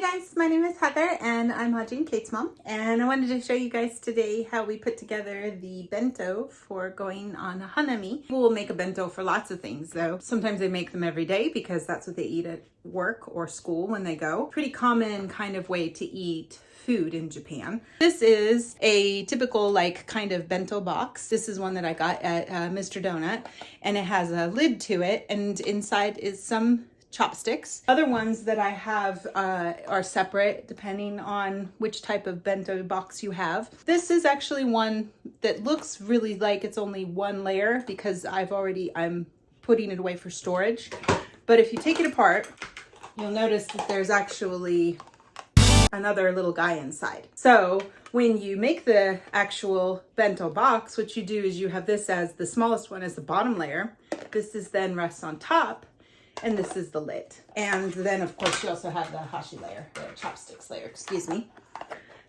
Hi guys, my name is Heather and I'm Haji Kate's mom, and I wanted to show you guys today how we put together the bento for going on Hanami. People will make a bento for lots of things though. Sometimes they make them every day because that's what they eat at work or school when they go. Pretty common kind of way to eat food in Japan. This is a typical kind of bento box. This is one that I got at Mr. Donut, and it has a lid to it, and inside is some chopsticks. Other ones that I have are separate depending on which type of bento box you have. This is actually one that looks really like it's only one layer because I'm putting it away for storage. But if you take it apart, you'll notice that there's actually another little guy inside. So when you make the actual bento box, what you do is you have this as the smallest one as the bottom layer. This is then rests on top, and this is the lid. And then of course you also have the hashi layer, the chopsticks layer, excuse me.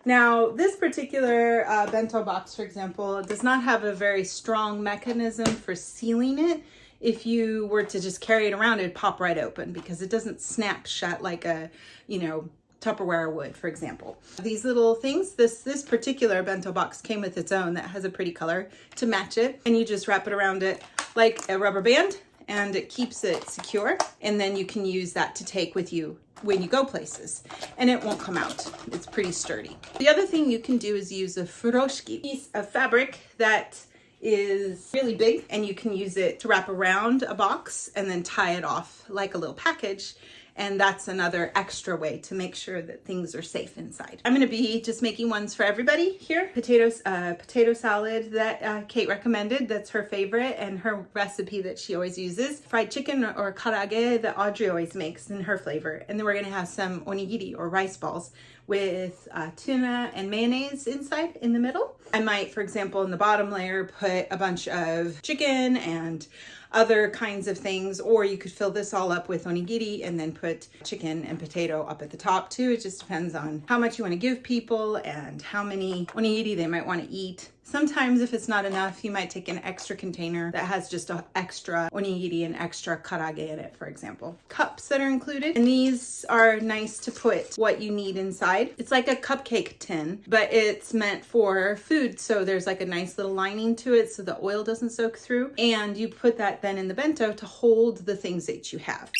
Now this particular bento box, for example, does not have a very strong mechanism for sealing it. If you were to just carry it around, it'd pop right open because it doesn't snap shut like a, Tupperware would, for example. These little things, this particular bento box came with its own that has a pretty color to match it. And you just wrap it around it like a rubber band, and it keeps it secure, and then you can use that to take with you when you go places, and it won't come out. It's pretty sturdy. The other thing you can do is use a furoshiki, piece of fabric that is really big, and you can use it to wrap around a box and then tie it off like a little package. And that's another extra way to make sure that things are safe inside. I'm gonna be just making ones for everybody here. Potato salad that Kate recommended, that's her favorite, and her recipe that she always uses. Fried chicken or karage that Audrey always makes in her flavor. And then we're gonna have some onigiri or rice balls with tuna and mayonnaise inside in the middle. I might, for example, in the bottom layer, put a bunch of chicken and other kinds of things, or you could fill this all up with onigiri and then put chicken and potato up at the top too. It just depends on how much you want to give people and how many onigiri they might want to eat. Sometimes if it's not enough, you might take an extra container that has just an extra onigiri and extra karage in it, for example. Cups that are included, and these are nice to put what you need inside. It's like a cupcake tin, but it's meant for food, so there's like a nice little lining to it so the oil doesn't soak through, and you put that then in the bento to hold the things that you have.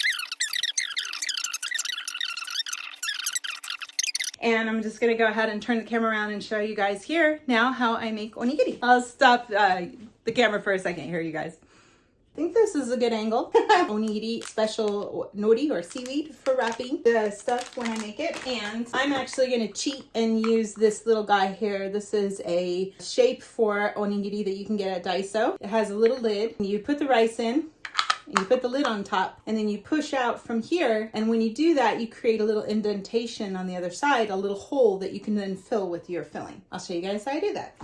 And I'm just gonna go ahead and turn the camera around and show you guys here now how I make onigiri. I'll stop the camera for a second here, you guys. I think this is a good angle. Onigiri special nori or seaweed for wrapping the stuff when I make it. And I'm actually gonna cheat and use this little guy here. This is a shape for onigiri that you can get at Daiso. It has a little lid. You put the rice in, and you put the lid on top, and then you push out from here, and when you do that, you create a little indentation on the other side, a little hole that you can then fill with your filling. I'll show you guys how I do that.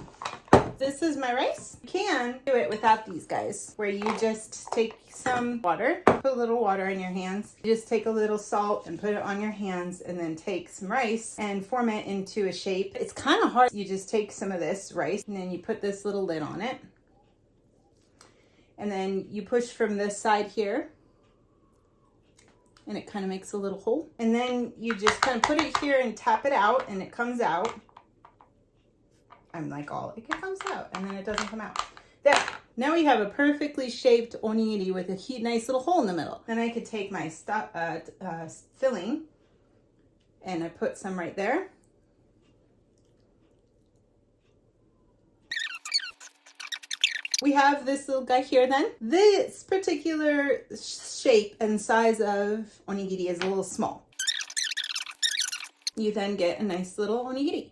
This is my rice. You can do it without these guys, where you just take some water, put a little water in your hands, you just take a little salt and put it on your hands, and then take some rice and form it into a shape. It's kind of hard. You just take some of this rice, and then you put this little lid on it. And then you push from this side here, and it kind of makes a little hole. And then you just kind of put it here and tap it out, and it comes out. I'm like, it comes out, and then it doesn't come out. There, now we have a perfectly shaped onigiri with a nice little hole in the middle. Then I could take my filling, and I put some right there. We have this little guy here then. This particular shape and size of onigiri is a little small. You then get a nice little onigiri.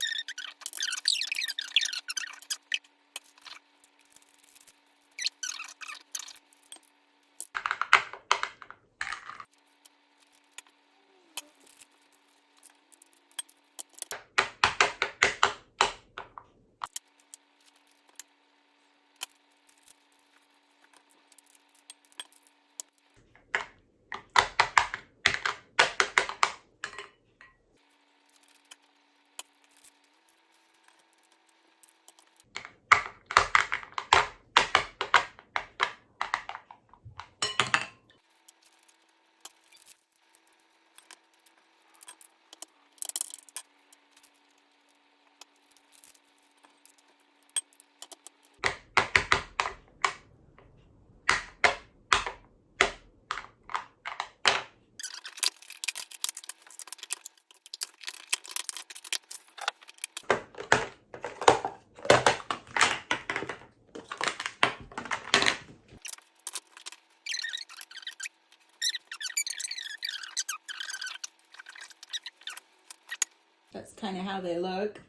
That's kind of how they look.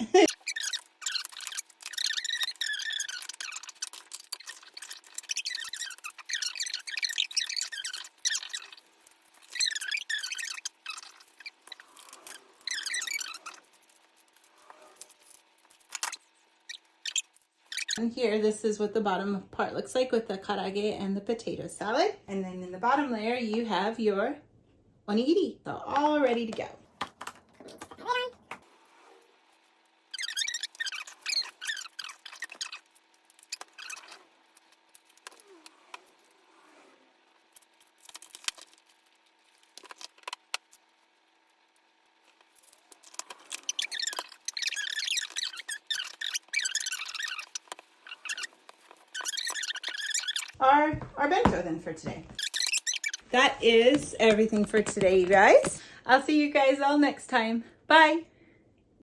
And here, this is what the bottom part looks like with the karage and the potato salad. And then in the bottom layer, you have your onigiri. So all ready to go. Our bento then for today. That is everything for today, you guys. I'll see you guys all next time. Bye.